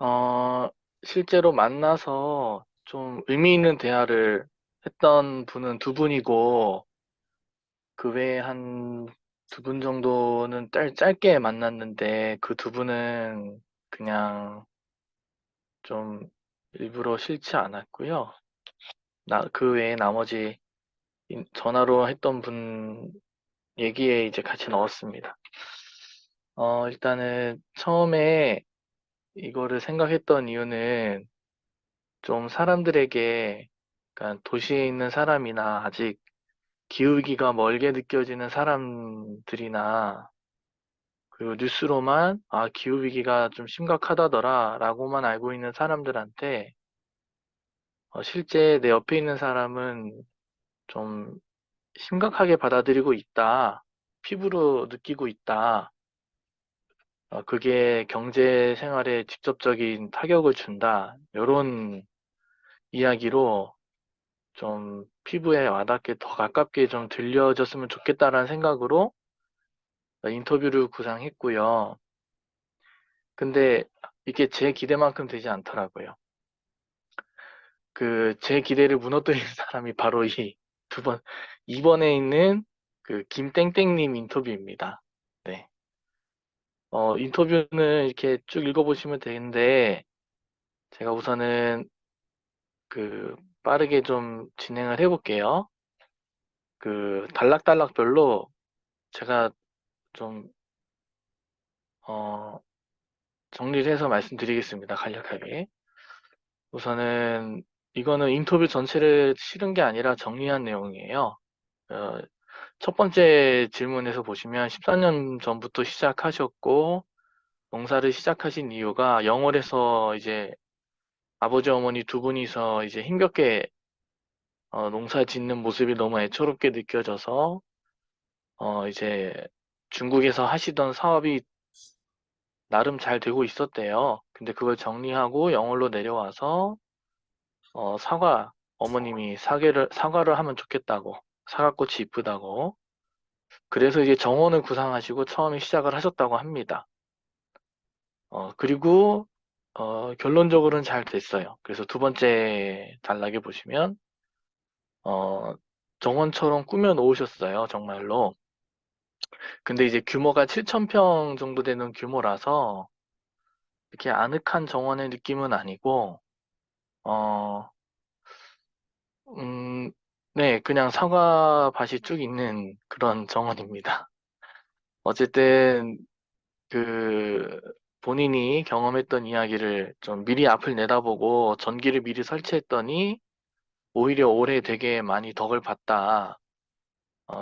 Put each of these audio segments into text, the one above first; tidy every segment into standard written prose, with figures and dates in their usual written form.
어, 실제로 만나서 좀 의미 있는 대화를 했던 분은 두 분이고, 그 외에 한 두 분 정도는 짧게 만났는데, 그 두 분은 그냥 좀 일부러 싫지 않았고요. 그 외에 나머지 전화로 했던 분 얘기에 이제 같이 넣었습니다. 일단은 처음에 이거를 생각했던 이유는 좀 사람들에게, 그러니까 도시에 있는 사람이나 아직 기울기가 멀게 느껴지는 사람들이나, 그리고 뉴스로만 기후위기가 좀 심각하다더라 라고만 알고 있는 사람들한테, 실제 내 옆에 있는 사람은 좀 심각하게 받아들이고 있다, 피부로 느끼고 있다, 그게 경제 생활에 직접적인 타격을 준다, 이런 이야기로 좀 피부에 와닿게 더 가깝게 좀 들려졌으면 좋겠다라는 생각으로 인터뷰를 구상했고요. 근데 이게 제 기대만큼 되지 않더라고요. 제 기대를 무너뜨린 사람이 바로 이 두 번, 이번에 있는 그 김땡땡님 인터뷰입니다. 네. 인터뷰는 이렇게 쭉 읽어보시면 되는데, 제가 우선은 빠르게 좀 진행을 해볼게요. 단락단락별로 제가 좀, 어, 정리를 해서 말씀드리겠습니다. 간략하게. 우선은 이거는 인터뷰 전체를 실은 게 아니라 정리한 내용이에요. 어, 첫 번째 질문에서 보시면 14년 전부터 시작하셨고, 농사를 시작하신 이유가 영월에서 이제 아버지 어머니 두 분이서 이제 힘겹게 농사 짓는 모습이 너무 애처롭게 느껴져서 이제 중국에서 하시던 사업이 나름 잘 되고 있었대요. 근데 그걸 정리하고 영월로 내려와서 어머님이 사과를 하면 좋겠다고, 사과꽃이 이쁘다고. 그래서 이제 정원을 구상하시고 처음에 시작을 하셨다고 합니다. 그리고, 결론적으로는 잘 됐어요. 그래서 두 번째 단락에 보시면, 어, 정원처럼 꾸며 놓으셨어요. 정말로. 근데 이제 규모가 7,000평 정도 되는 규모라서, 이렇게 아늑한 정원의 느낌은 아니고, 어, 음, 네, 그냥 사과밭이 쭉 있는 그런 정원입니다. 어쨌든, 그, 본인이 경험했던 이야기를 좀 미리 앞을 내다보고 전기를 미리 설치했더니 오히려 올해 되게 많이 덕을 봤다.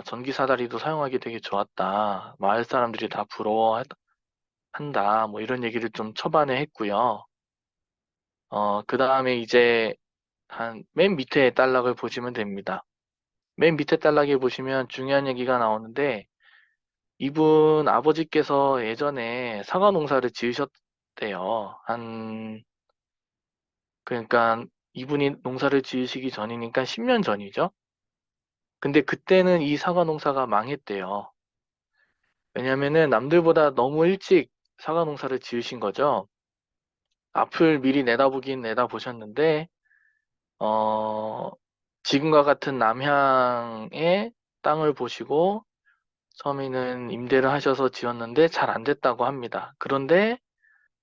전기 사다리도 사용하기 되게 좋았다. 마을 사람들이 다 부러워한다. 뭐 이런 얘기를 좀 초반에 했고요. 그 다음에 이제 한 맨 밑에 단락을 보시면 됩니다. 맨 밑에 단락에 보시면 중요한 얘기가 나오는데 이분 아버지께서 예전에 사과 농사를 지으셨대요. 그러니까 이분이 농사를 지으시기 전이니까 10년 전이죠. 근데 그때는 이 사과 농사가 망했대요. 왜냐면은 남들보다 너무 일찍 사과 농사를 지으신 거죠. 앞을 미리 내다보긴 내다보셨는데, 어, 지금과 같은 남향의 땅을 보시고 처음에는 임대를 하셔서 지었는데 잘 안 됐다고 합니다. 그런데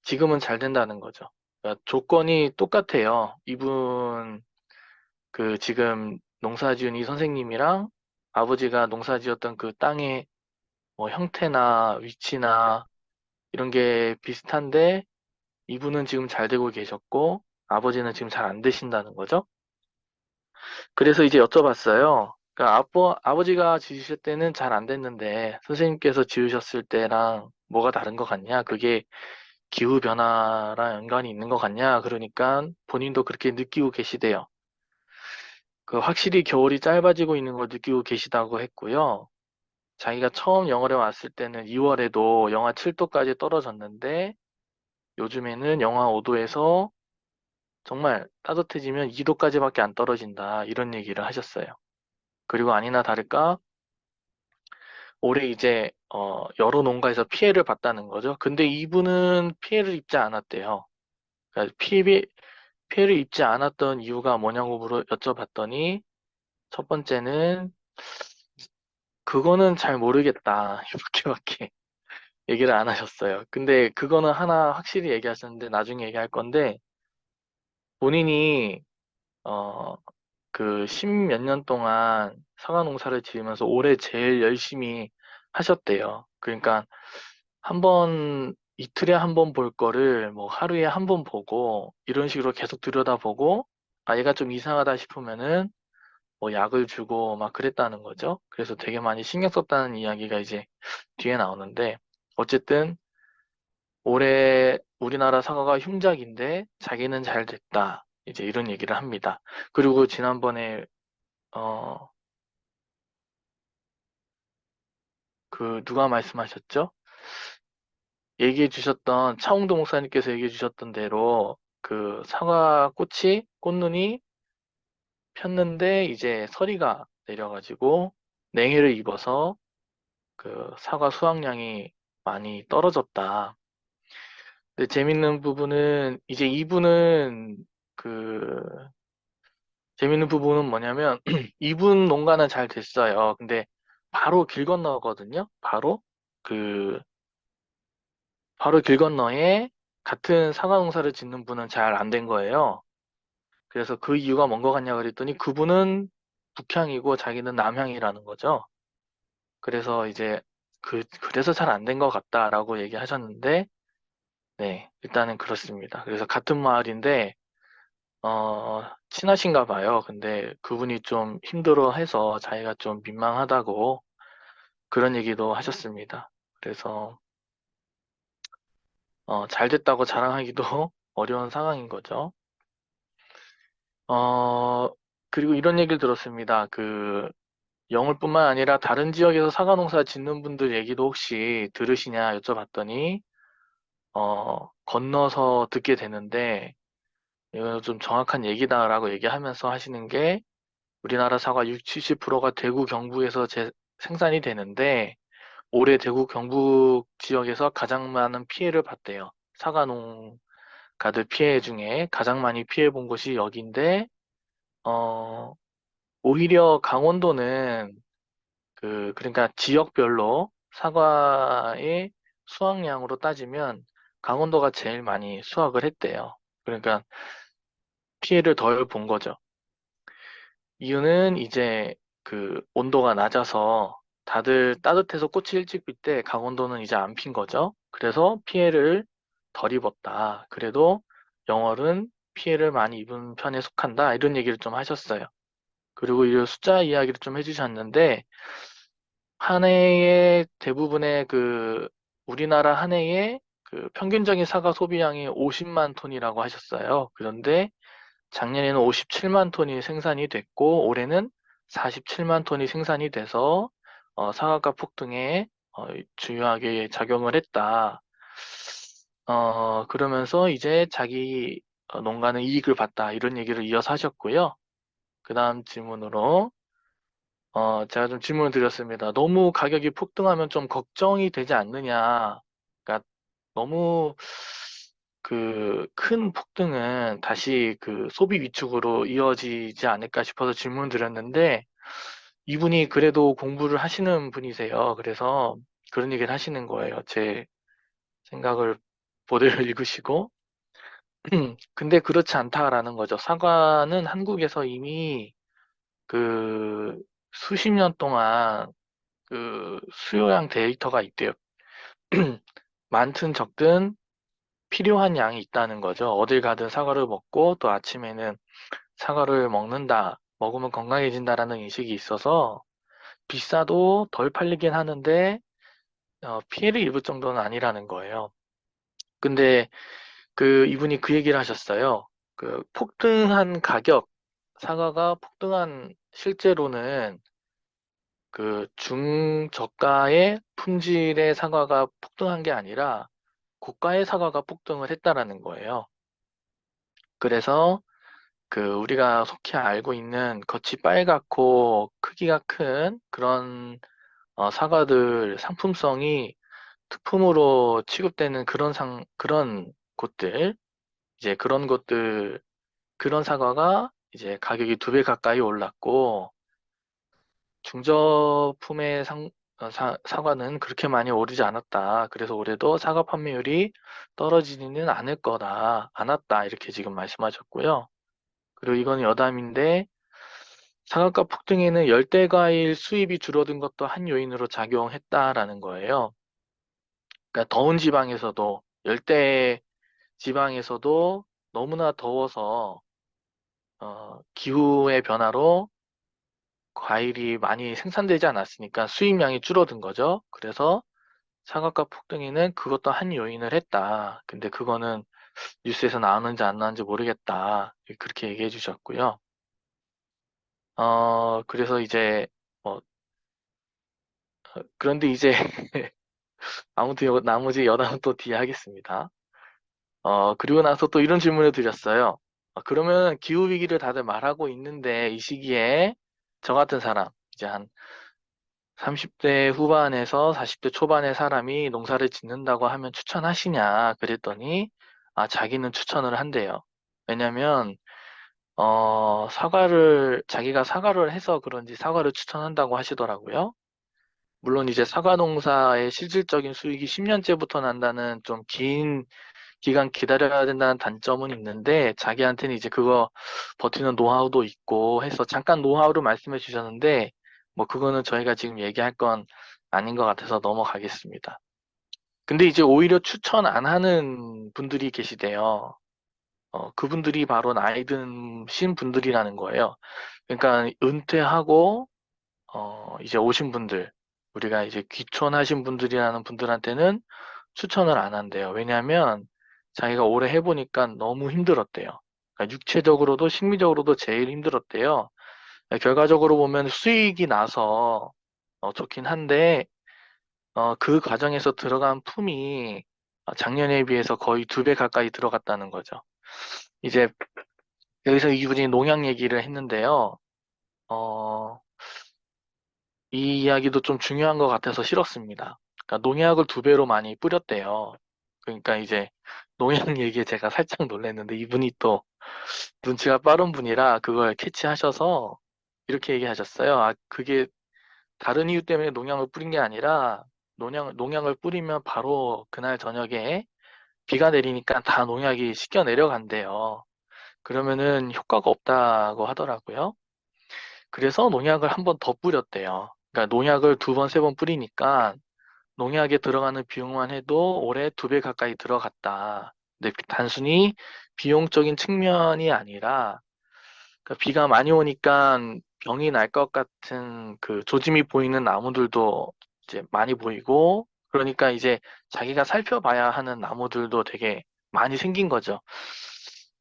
지금은 잘 된다는 거죠. 그러니까 조건이 똑같아요. 이분 지금 농사 지은 이 선생님이랑 아버지가 농사 지었던 그 땅의 뭐 형태나 위치나 이런 게 비슷한데 이분은 지금 잘 되고 계셨고 아버지는 지금 잘 안 되신다는 거죠. 그래서 이제 여쭤봤어요. 그러니까 아버지가 지으실 때는 잘 안 됐는데 선생님께서 지으셨을 때랑 뭐가 다른 것 같냐? 그게 기후 변화랑 연관이 있는 것 같냐? 그러니까 본인도 그렇게 느끼고 계시대요. 확실히 겨울이 짧아지고 있는 걸 느끼고 계시다고 했고요. 자기가 처음 영월에 왔을 때는 2월에도 영하 7도까지 떨어졌는데 요즘에는 영하 5도에서 정말 따뜻해지면 2도까지밖에 안 떨어진다. 이런 얘기를 하셨어요. 그리고 아니나 다를까 올해 이제 여러 농가에서 피해를 봤다는 거죠. 근데 이분은 피해를 입지 않았대요. 그러니까 피해를 입지 않았던 이유가 뭐냐고 여쭤봤더니 첫 번째는 그거는 잘 모르겠다. 이렇게밖에 얘기를 안 하셨어요. 근데 그거는 하나 확실히 얘기하셨는데 나중에 얘기할 건데 본인이 어, 그 십몇 년 동안 사과 농사를 지으면서 올해 제일 열심히 하셨대요. 그러니까 한 번, 이틀에 한 번 볼 거를 뭐 하루에 한 번 보고 이런 식으로 계속 들여다보고 아, 얘가 좀 이상하다 싶으면은 뭐 약을 주고 막 그랬다는 거죠. 그래서 되게 많이 신경 썼다는 이야기가 이제 뒤에 나오는데 어쨌든 올해 우리나라 사과가 흉작인데 자기는 잘 됐다. 이제 이런 얘기를 합니다. 그리고 지난번에 어, 그 누가 말씀하셨죠? 얘기해 주셨던 차홍도 목사님께서 얘기해 주셨던 대로 그 사과 꽃눈이 폈는데 이제 서리가 내려가지고 냉해를 입어서 그 사과 수확량이 많이 떨어졌다. 근데 재밌는 부분은 이제 이분은 그 재밌는 부분은 뭐냐면 이분 농가는 잘 됐어요. 근데 바로 길 건너거든요. 그 바로 길 건너에 같은 사과 농사를 짓는 분은 잘 안 된 거예요. 그래서 그 이유가 뭔 거 같냐 그랬더니 그분은 북향이고 자기는 남향이라는 거죠. 그래서 이제 그래서 잘 안 된 것 같다라고 얘기하셨는데 네, 일단은 그렇습니다. 그래서 같은 마을인데 친하신가 봐요. 근데 그분이 좀 힘들어해서 자기가 좀 민망하다고 그런 얘기도 하셨습니다. 그래서 잘 됐다고 자랑하기도 어려운 상황인 거죠. 어, 그리고 이런 얘기를 들었습니다. 그 영월뿐만 아니라 다른 지역에서 사과 농사 짓는 분들 얘기도 혹시 들으시냐 여쭤봤더니 건너서 듣게 되는데 이거 좀 정확한 얘기다라고 얘기하면서 하시는 게 우리나라 사과 6, 70%가 대구, 경북에서 생산이 되는데 올해 대구, 경북 지역에서 가장 많은 피해를 봤대요. 사과 농가들 피해 중에 가장 많이 피해 본 곳이 여기인데 어, 오히려 강원도는 그러니까 지역별로 사과의 수확량으로 따지면 강원도가 제일 많이 수확을 했대요. 그러니까 피해를 덜 본 거죠. 이유는 이제 그 온도가 낮아서 다들 따뜻해서 꽃이 일찍 필 때 강원도는 이제 안 핀 거죠. 그래서 피해를 덜 입었다. 그래도 영월은 피해를 많이 입은 편에 속한다. 이런 얘기를 좀 하셨어요. 그리고 이 숫자 이야기를 좀 해주셨는데 한 해에 대부분의 우리나라 한 해에 그 평균적인 사과 소비량이 50만 톤이라고 하셨어요. 그런데 작년에는 57만 톤이 생산이 됐고 올해는 47만 톤이 생산이 돼서 사과가 폭등에 중요하게 작용을 했다. 그러면서 이제 자기 농가는 이익을 봤다. 이런 얘기를 이어서 하셨고요. 그 다음 질문으로 제가 좀 질문을 드렸습니다. 너무 가격이 폭등하면 좀 걱정이 되지 않느냐. 그러니까 너무 큰 폭등은 다시 그 소비 위축으로 이어지지 않을까 싶어서 질문 드렸는데 이분이 그래도 공부를 하시는 분이세요. 그래서 그런 얘기를 하시는 거예요. 제 생각을 보도를 읽으시고. 근데 그렇지 않다라는 거죠. 사과는 한국에서 이미 그 수십 년 동안 수요량 데이터가 있대요. 많든 적든 필요한 양이 있다는 거죠. 어딜 가든 사과를 먹고 또 아침에는 사과를 먹는다, 먹으면 건강해진다라는 인식이 있어서 비싸도 덜 팔리긴 하는데 피해를 입을 정도는 아니라는 거예요. 근데 이분이 그 얘기를 하셨어요. 폭등한 가격, 사과가 폭등한 실제로는 중저가의 품질의 사과가 폭등한 게 아니라 고가의 사과가 폭등을 했다라는 거예요. 그래서 우리가 속히 알고 있는 겉이 빨갛고 크기가 큰 그런 사과들 상품성이 특품으로 취급되는 그런 곳들 이제 그런 것들, 그런 사과가 이제 가격이 2배 가까이 올랐고, 중저품의 사과는 그렇게 많이 오르지 않았다. 그래서 올해도 사과 판매율이 떨어지지는 않을 거다. 않았다. 이렇게 지금 말씀하셨고요. 그리고 이건 여담인데, 사과가 폭등에는 열대과일 수입이 줄어든 것도 한 요인으로 작용했다라는 거예요. 그러니까 더운 지방에서도, 열대 지방에서도 너무나 더워서, 기후의 변화로 과일이 많이 생산되지 않았으니까 수입량이 줄어든 거죠. 그래서 사과가 폭등에는 그것도 한 요인을 했다. 근데 그거는 뉴스에서 나오는지 안 나오는지 모르겠다. 그렇게 얘기해 주셨고요. 그래서 이제, 뭐, 그런데 이제, 아무튼 나머지 여담은 또 뒤에 하겠습니다. 그리고 나서 또 이런 질문을 드렸어요. 그러면 기후위기를 다들 말하고 있는데 이 시기에 저 같은 사람, 이제 한 30대 후반에서 40대 초반의 사람이 농사를 짓는다고 하면 추천하시냐 그랬더니 자기는 추천을 한대요. 왜냐면 자기가 사과를 해서 그런지 사과를 추천한다고 하시더라고요. 물론 이제 사과 농사의 실질적인 수익이 10년째부터 난다는 좀 긴 기간 기다려야 된다는 단점은 있는데 자기한테는 이제 그거 버티는 노하우도 있고 해서 잠깐 노하우를 말씀해 주셨는데 뭐 그거는 저희가 지금 얘기할 건 아닌 것 같아서 넘어가겠습니다. 근데 이제 오히려 추천 안 하는 분들이 계시대요. 그분들이 바로 나이 든신 분들이라는 거예요. 그러니까 은퇴하고 이제 오신 분들, 우리가 이제 귀촌하신 분들이라는 분들한테는 추천을 안 한대요. 왜냐하면 자기가 오래 해보니까 너무 힘들었대요. 그러니까 육체적으로도 심리적으로도 제일 힘들었대요. 결과적으로 보면 수익이 나서 좋긴 한데 그 과정에서 들어간 품이 작년에 비해서 거의 2배 가까이 들어갔다는 거죠. 이제 여기서 이분이 농약 얘기를 했는데요. 어, 이 이야기도 좀 중요한 것 같아서 싫었습니다. 그러니까 농약을 2배로 많이 뿌렸대요. 그러니까 이제 농약 얘기에 제가 살짝 놀랐는데 이분이 또 눈치가 빠른 분이라 그걸 캐치하셔서 이렇게 얘기하셨어요. 그게 다른 이유 때문에 농약을 뿌린 게 아니라 농약을 뿌리면 바로 그날 저녁에 비가 내리니까 다 농약이 씻겨 내려간대요. 그러면은 효과가 없다고 하더라고요. 그래서 농약을 한 번 더 뿌렸대요. 그러니까 농약을 2번, 3번 뿌리니까 농약에 들어가는 비용만 해도 올해 2배 가까이 들어갔다. 근데 단순히 비용적인 측면이 아니라 그러니까 비가 많이 오니까 병이 날 것 같은 그 조짐이 보이는 나무들도 이제 많이 보이고 그러니까 이제 자기가 살펴봐야 하는 나무들도 되게 많이 생긴 거죠.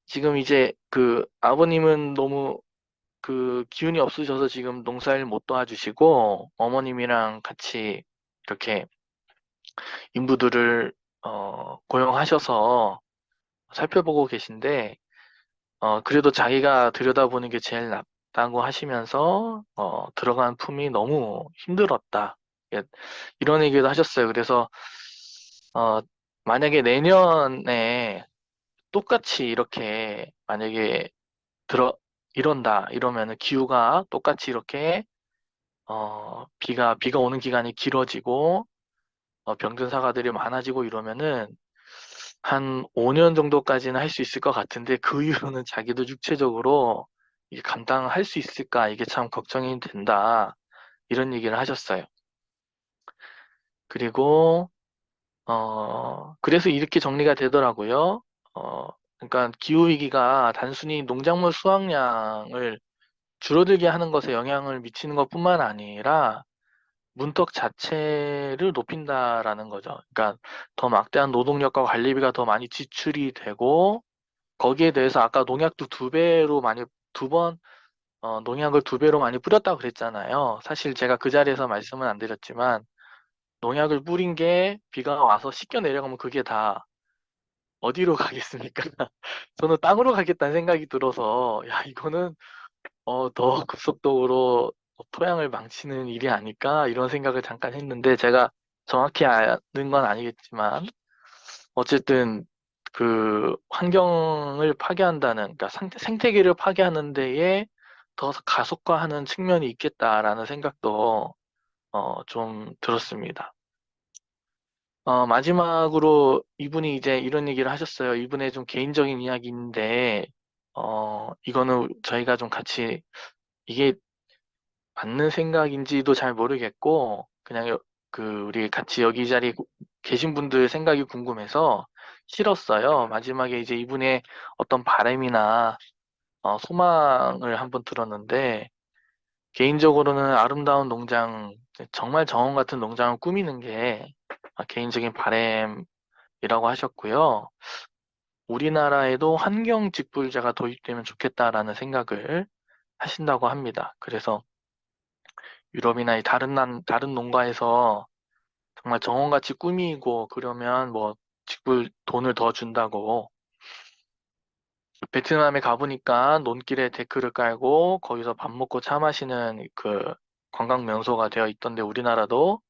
지금 이제 그 아버님은 너무 그 기운이 없으셔서 지금 농사일 못 도와주시고 어머님이랑 같이 이렇게 인부들을 고용하셔서 살펴보고 계신데 그래도 자기가 들여다보는 게 제일 낫다고 하시면서 들어간 품이 너무 힘들었다. 예, 이런 얘기도 하셨어요. 그래서 어, 만약에 내년에 똑같이 이렇게 만약에 들어 이런다 이러면은 기후가 똑같이 이렇게 비가 오는 기간이 길어지고 병든 사과들이 많아지고 이러면은 한 5년 정도까지는 할 수 있을 것 같은데 그 이후로는 자기도 육체적으로 이게 감당할 수 있을까 이게 참 걱정이 된다 이런 얘기를 하셨어요. 그리고 그래서 이렇게 정리가 되더라고요. 어, 그러니까 기후 위기가 단순히 농작물 수확량을 줄어들게 하는 것에 영향을 미치는 것뿐만 아니라 문턱 자체를 높인다라는 거죠. 그러니까 더 막대한 노동력과 관리비가 더 많이 지출이 되고 거기에 대해서 아까 농약도 2배로 많이 2번 농약을 2배로 많이 뿌렸다고 그랬잖아요. 사실 제가 그 자리에서 말씀은 안 드렸지만 농약을 뿌린 게 비가 와서 씻겨 내려가면 그게 다 어디로 가겠습니까? 저는 땅으로 가겠다는 생각이 들어서 야 이거는 더 급속도로 토양을 망치는 일이 아닐까 이런 생각을 잠깐 했는데 제가 정확히 아는 건 아니겠지만 어쨌든 그 환경을 파괴한다는, 그러니까 생태계를 파괴하는 데에 더 가속화하는 측면이 있겠다라는 생각도 좀 들었습니다. 마지막으로 이분이 이제 이런 얘기를 하셨어요. 이분의 좀 개인적인 이야기인데, 이거는 저희가 좀 같이 이게 맞는 생각인지도 잘 모르겠고, 그냥 우리 같이 여기 자리에 계신 분들 생각이 궁금해서 실었어요. 마지막에 이제 이분의 어떤 바람이나 소망을 한번 들었는데, 개인적으로는 아름다운 농장, 정말 정원 같은 농장을 꾸미는 게 개인적인 바람이라고 하셨고요. 우리나라에도 환경 직불제가 도입되면 좋겠다라는 생각을 하신다고 합니다. 그래서 유럽이나 이 다른 농가에서 정말 정원같이 꾸미고 그러면 뭐 돈을 더 준다고. 베트남에 가보니까 논길에 데크를 깔고 거기서 밥 먹고 차 마시는 그 관광 명소가 되어 있던데 우리나라도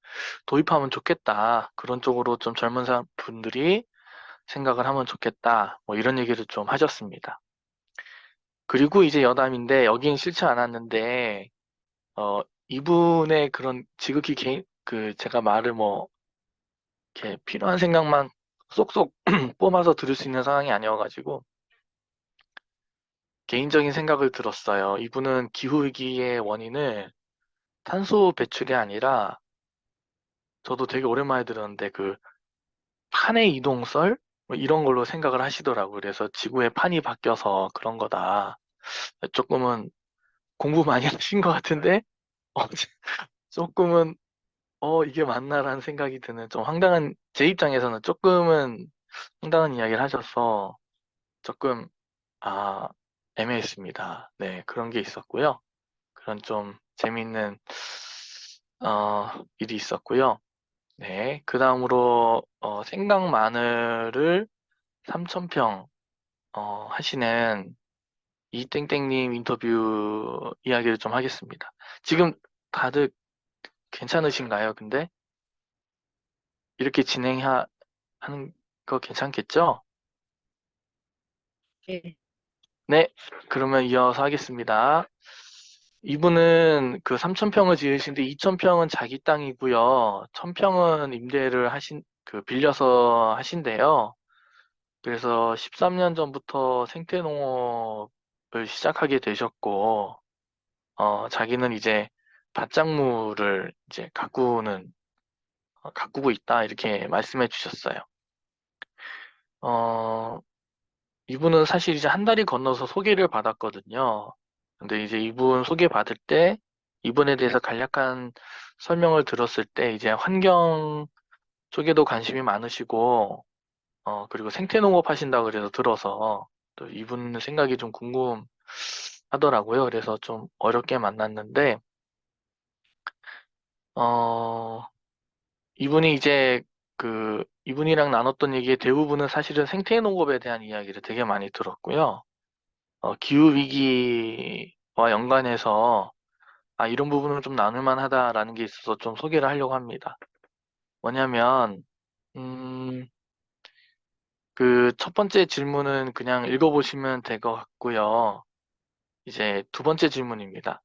도입하면 좋겠다. 그런 쪽으로 좀 젊은 분들이 생각을 하면 좋겠다. 뭐 이런 얘기를 좀 하셨습니다. 그리고 이제 여담인데 여긴 싫지 않았는데 어 이분의 그런 지극히 제가 말을 뭐 이렇게 필요한 생각만 쏙쏙 뽑아서 들을 수 있는 상황이 아니어가지고 개인적인 생각을 들었어요. 이분은 기후위기의 원인을 탄소 배출이 아니라 저도 되게 오랜만에 들었는데 그 판의 이동설 뭐 이런 걸로 생각을 하시더라고요. 그래서 지구의 판이 바뀌어서 그런 거다. 조금은 공부 많이 하신 것 같은데 어, 조금은 이게 맞나라는 생각이 드는 좀 황당한 제 입장에서는 조금은 황당한 이야기를 하셔서 조금 아 애매했습니다. 네, 그런 게 있었고요. 그런 좀 재미있는 일이 있었고요. 네, 그 다음으로 생강 마늘을 3,000평 하시는 이땡땡님 인터뷰 이야기를 좀 하겠습니다. 지금 다들 괜찮으신가요? 근데 이렇게 하는 거 괜찮겠죠? 네. 네, 그러면 이어서 하겠습니다. 이분은 그 3,000평을 지으신데 2,000평은 자기 땅이고요. 1,000평은 빌려서 하신대요. 그래서 13년 전부터 생태농업을 시작하게 되셨고, 자기는 이제 밭작물을 이제 가꾸고 있다, 이렇게 말씀해 주셨어요. 어, 이분은 사실 이제 한 달이 건너서 소개를 받았거든요. 근데 이제 이분 소개받을 때, 이분에 대해서 간략한 설명을 들었을 때, 이제 환경 쪽에도 관심이 많으시고, 그리고 생태농업 하신다 그래서 들어서, 또 이분 생각이 좀 궁금하더라고요. 그래서 좀 어렵게 만났는데, 어, 이분이 이제 이분이랑 나눴던 얘기의 대부분은 사실은 생태농업에 대한 이야기를 되게 많이 들었고요. 기후위기와 연관해서, 이런 부분은 좀 나눌 만하다라는 게 있어서 좀 소개를 하려고 합니다. 뭐냐면, 음, 그 첫 번째 질문은 그냥 읽어보시면 될 것 같고요. 이제 두 번째 질문입니다.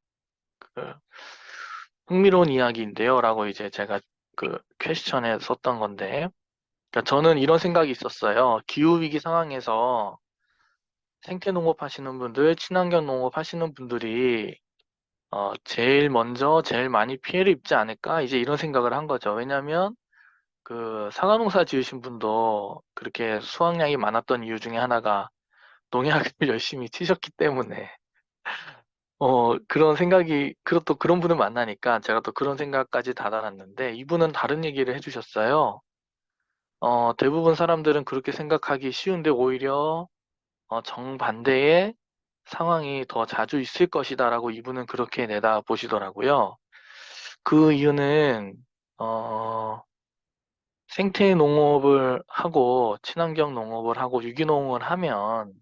그, 흥미로운 이야기인데요. 라고 이제 제가 그 퀘스천에 썼던 건데, 그러니까 저는 이런 생각이 있었어요. 기후위기 상황에서 생태농업 하시는 분들, 친환경 농업 하시는 분들이 제일 먼저 제일 많이 피해를 입지 않을까? 이제 이런 생각을 한 거죠. 왜냐하면 그 사과농사 지으신 분도 그렇게 수확량이 많았던 이유 중에 하나가 농약을 열심히 치셨기 때문에 그것도 그런 분을 만나니까 제가 또 그런 생각까지 다다랐는데 이분은 다른 얘기를 해주셨어요. 대부분 사람들은 그렇게 생각하기 쉬운데 오히려 정반대의 상황이 더 자주 있을 것이다라고 이분은 그렇게 내다 보시더라고요. 그 이유는 어, 생태 농업을 하고 친환경 농업을 하고 유기농을 하면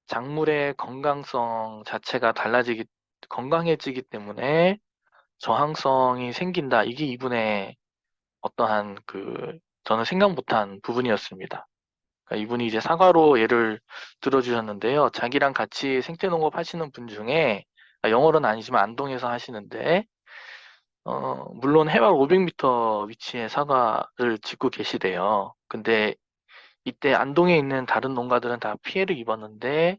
작물의 건강성 자체가 건강해지기 때문에 저항성이 생긴다. 이게 이분의 어떠한 저는 생각 못한 부분이었습니다. 이분이 이제 사과로 예를 들어주셨는데요. 자기랑 같이 생태농업 하시는 분 중에, 영어로는 아니지만 안동에서 하시는데, 물론 해발 500m 위치에 사과를 짓고 계시대요. 근데 이때 안동에 있는 다른 농가들은 다 피해를 입었는데,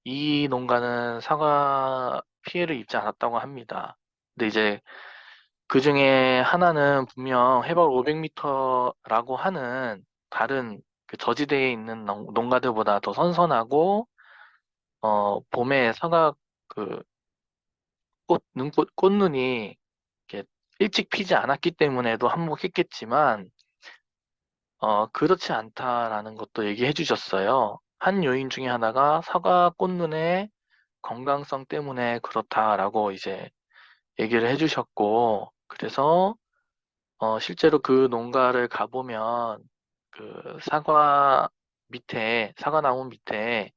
이 농가는 사과 피해를 입지 않았다고 합니다. 근데 이제 그 중에 하나는 분명 해발 500m라고 하는 다른 그 저지대에 있는 농가들보다 더 선선하고, 봄에 사과 그 꽃눈이 이렇게 일찍 피지 않았기 때문에도 한몫했겠지만, 그렇지 않다라는 것도 얘기해 주셨어요. 한 요인 중에 하나가 사과 꽃눈의 건강성 때문에 그렇다라고 이제 얘기를 해주셨고, 그래서 실제로 그 농가를 가보면 그 사과나무 밑에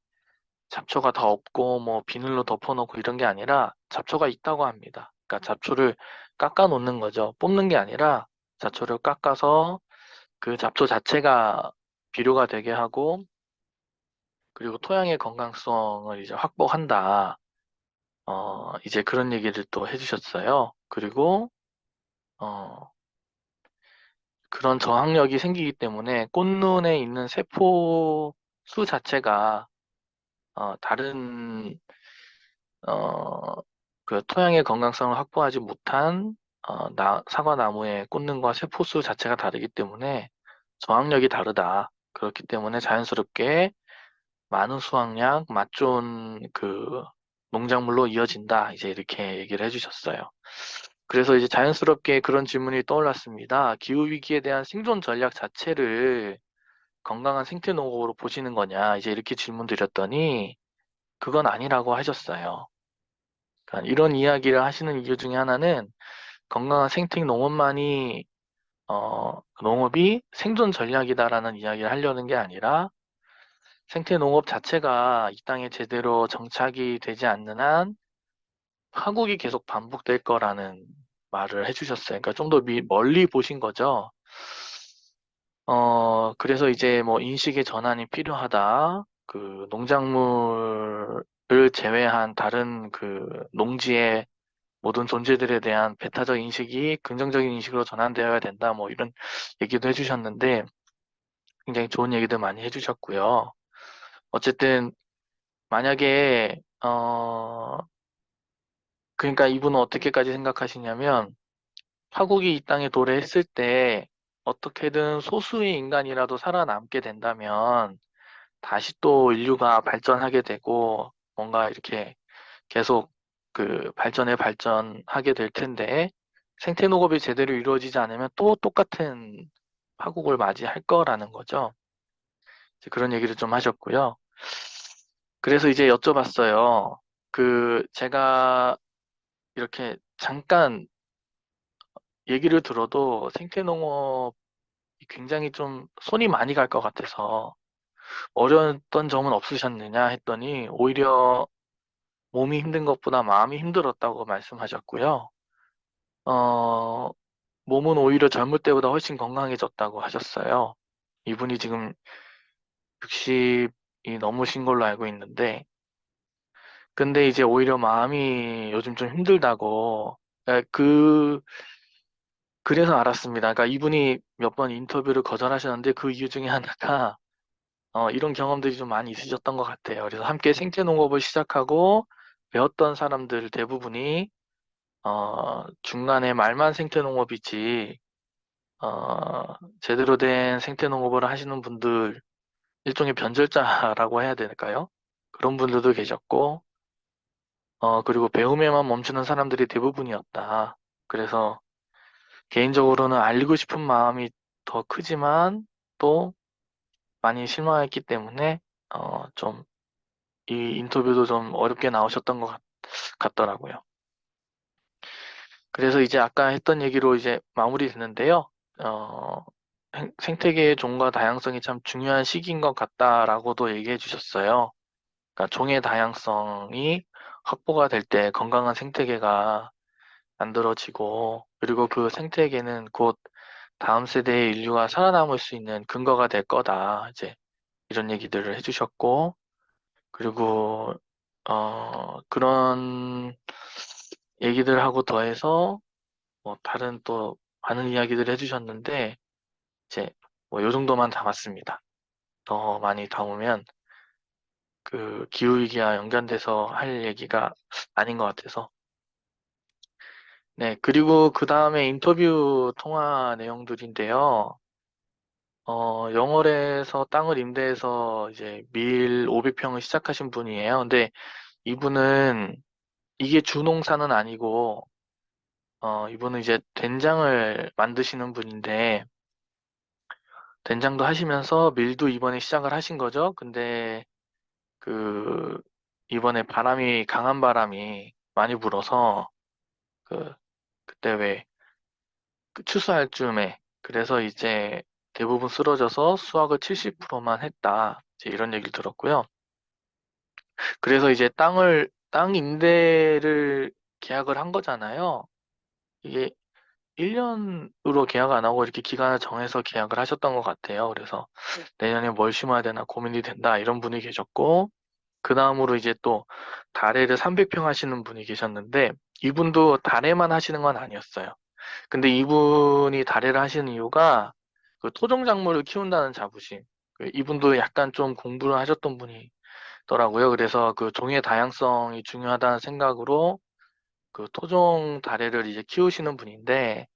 잡초가 다 없고 뭐 비닐로 덮어놓고 이런 게 아니라 잡초가 있다고 합니다. 그러니까 잡초를 깎아 놓는 거죠. 뽑는 게 아니라 잡초를 깎아서 그 잡초 자체가 비료가 되게 하고, 그리고 토양의 건강성을 이제 확보한다. 이제 그런 얘기를 또 해주셨어요. 그리고 어, 그런 저항력이 생기기 때문에 꽃눈에 있는 세포 수 자체가 다른 어, 그 토양의 건강성을 확보하지 못한 사과나무의 꽃눈과 세포 수 자체가 다르기 때문에 저항력이 다르다. 그렇기 때문에 자연스럽게 많은 수확량, 맛 좋은 그 농작물로 이어진다. 이제 이렇게 얘기를 해주셨어요. 그래서 이제 자연스럽게 그런 질문이 떠올랐습니다. 기후위기에 대한 생존 전략 자체를 건강한 생태 농업으로 보시는 거냐? 이제 이렇게 질문 드렸더니 그건 아니라고 하셨어요. 그러니까 이런 이야기를 하시는 이유 중에 하나는 건강한 생태 농업만이 농업이 생존 전략이다라는 이야기를 하려는 게 아니라 생태 농업 자체가 이 땅에 제대로 정착이 되지 않는 한 파국이 계속 반복될 거라는 말을 해주셨어요. 그러니까 좀 더 멀리 보신 거죠. 그래서 이제 뭐 인식의 전환이 필요하다. 그 농작물을 제외한 다른 그 농지의 모든 존재들에 대한 배타적 인식이 긍정적인 인식으로 전환되어야 된다. 뭐 이런 얘기도 해주셨는데 굉장히 좋은 얘기들 많이 해주셨고요. 어쨌든 만약에 그러니까 이분은 어떻게까지 생각하시냐면 파국이 이 땅에 도래했을 때 어떻게든 소수의 인간이라도 살아남게 된다면 다시 또 인류가 발전하게 되고 뭔가 이렇게 계속 그 발전하게 될 텐데 생태 농업이 제대로 이루어지지 않으면 또 똑같은 파국을 맞이할 거라는 거죠. 이제 그런 얘기를 좀 하셨고요. 그래서 이제 여쭤봤어요. 제가 이렇게 잠깐 얘기를 들어도 생태 농업이 굉장히 좀 손이 많이 갈 것 같아서 어려웠던 점은 없으셨느냐 했더니 오히려 몸이 힘든 것보다 마음이 힘들었다고 말씀하셨고요. 어, 몸은 오히려 젊을 때보다 훨씬 건강해졌다고 하셨어요. 이분이 지금 60이 넘으신 걸로 알고 있는데, 근데 이제 오히려 마음이 요즘 좀 힘들다고, 에, 그, 그래서 알았습니다. 그러니까 이분이 몇 번 인터뷰를 거절하셨는데 그 이유 중에 하나가, 이런 경험들이 좀 많이 있으셨던 것 같아요. 그래서 함께 생태 농업을 시작하고 배웠던 사람들 대부분이, 중간에 말만 생태 농업이지, 제대로 된 생태 농업을 하시는 분들, 일종의 변절자라고 해야 될까요? 그런 분들도 계셨고, 그리고 배움에만 멈추는 사람들이 대부분이었다. 그래서 개인적으로는 알리고 싶은 마음이 더 크지만 또 많이 실망했기 때문에, 좀 이 인터뷰도 좀 어렵게 나오셨던 것 같더라고요. 그래서 이제 아까 했던 얘기로 이제 마무리 되는데요. 어, 생태계의 종과 다양성이 참 중요한 시기인 것 같다라고도 얘기해 주셨어요. 그러니까 종의 다양성이 확보가 될 때 건강한 생태계가 만들어지고, 그리고 그 생태계는 곧 다음 세대의 인류가 살아남을 수 있는 근거가 될 거다. 이제 이런 얘기들을 해주셨고, 그리고, 그런 얘기들하고 더해서, 뭐, 다른 또 많은 이야기들을 해주셨는데, 이제, 뭐, 요 정도만 담았습니다. 더 많이 담으면, 그, 기후위기와 연관돼서 할 얘기가 아닌 것 같아서. 네, 그리고 그 다음에 인터뷰 통화 내용들인데요. 영월에서 땅을 임대해서 이제 밀 500평을 시작하신 분이에요. 근데 이분은 이게 주농사는 아니고, 이분은 이제 된장을 만드시는 분인데, 된장도 하시면서 밀도 이번에 시작을 하신 거죠. 근데 그, 이번에 강한 바람이 많이 불어서, 그, 그때 왜, 그 추수할 즈음에, 그래서 이제 대부분 쓰러져서 수확을 70%만 했다. 이제 이런 얘기를 들었고요. 그래서 이제 땅 임대를 계약을 한 거잖아요. 이게 1년으로 계약 안 하고 이렇게 기간을 정해서 계약을 하셨던 것 같아요. 그래서 내년에 뭘 심어야 되나 고민이 된다. 이런 분이 계셨고, 그 다음으로 이제 또 다래를 300평 하시는 분이 계셨는데, 이분도 다래만 하시는 건 아니었어요. 근데 이분이 다래를 하시는 이유가 그 토종작물을 키운다는 자부심. 이분도 약간 좀 공부를 하셨던 분이더라고요. 그래서 그 종의 다양성이 중요하다는 생각으로 그 토종 다래를 이제 키우시는 분인데,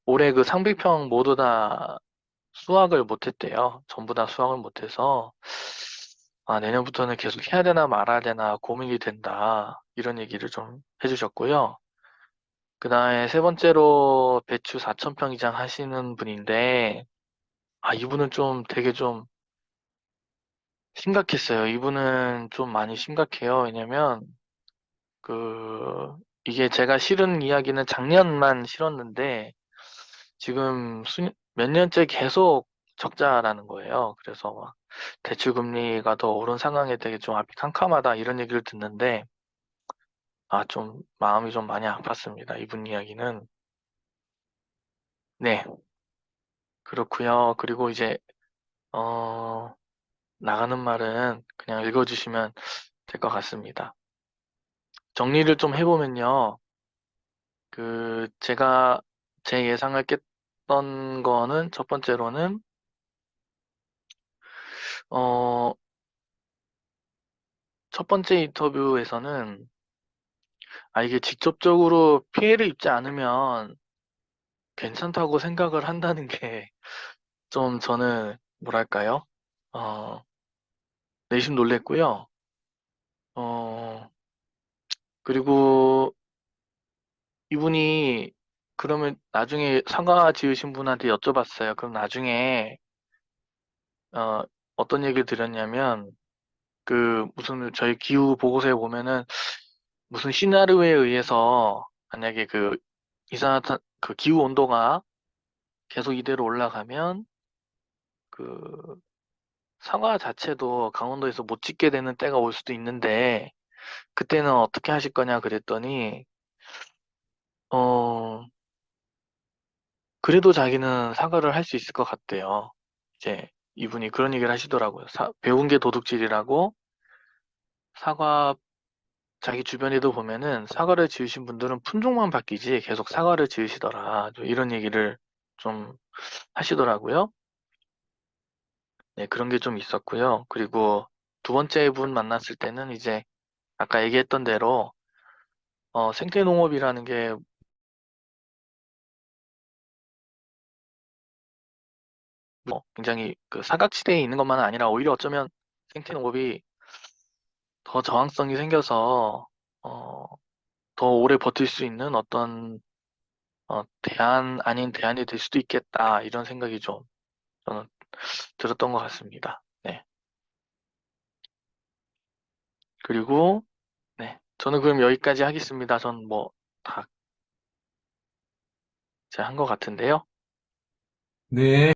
올해 그 상비평 모두 다 수확을 못했대요. 전부 다 수확을 못해서, 아, 내년부터는 계속 해야 되나 말아야 되나 고민이 된다. 이런 얘기를 좀 해주셨고요. 그 다음에 세 번째로 배추 4,000평 이상 하시는 분인데, 아, 이분은 좀 되게 좀 심각했어요. 이분은 좀 많이 심각해요. 왜냐면, 그, 이게 제가 실은 이야기는 작년만 실었는데, 지금 몇 년째 계속 적자라는 거예요. 그래서 막 대출 금리가 더 오른 상황에 되게 좀 앞이 캄캄하다 이런 얘기를 듣는데, 아, 좀 마음이 좀 많이 아팠습니다. 이분 이야기는. 네, 그렇고요. 그리고 이제 어, 나가는 말은 그냥 읽어주시면 될 것 같습니다. 정리를 좀 해보면요. 그 제가 제 예상을 깼던 거는 첫 번째로는 어, 첫 번째 인터뷰에서는 아, 이게 직접적으로 피해를 입지 않으면 괜찮다고 생각을 한다는 게 좀 저는 뭐랄까요? 어, 내심 놀랬고요. 어, 그리고 이분이 그러면 나중에 상가 지으신 분한테 여쭤봤어요. 그럼 나중에 어, 어떤 얘기를 드렸냐면 그 무슨 저희 기후 보고서에 보면은 무슨 시나리오에 의해서 만약에 그 이산화탄 그 기후 온도가 계속 이대로 올라가면 그 사과 자체도 강원도에서 못 짓게 되는 때가 올 수도 있는데, 그때는 어떻게 하실 거냐 그랬더니, 어, 그래도 자기는 사과를 할 수 있을 것 같대요. 이제 이분이 그런 얘기를 하시더라고요. 배운 게 도둑질이라고 사과, 자기 주변에도 보면은 사과를 지으신 분들은 품종만 바뀌지 계속 사과를 지으시더라. 좀 이런 얘기를 좀 하시더라고요. 네, 그런 게 좀 있었고요. 그리고 두 번째 분 만났을 때는 이제 아까 얘기했던 대로 생태농업이라는 게 굉장히 그 사각지대에 있는 것만 아니라 오히려 어쩌면 생태농업이 더 저항성이 생겨서 어, 더 오래 버틸 수 있는 어떤 대안 아닌 대안이 될 수도 있겠다 이런 생각이 좀 저는 들었던 것 같습니다. 네. 그리고 네. 저는 그럼 여기까지 하겠습니다. 전 뭐 다 제가 한 것 같은데요. 네.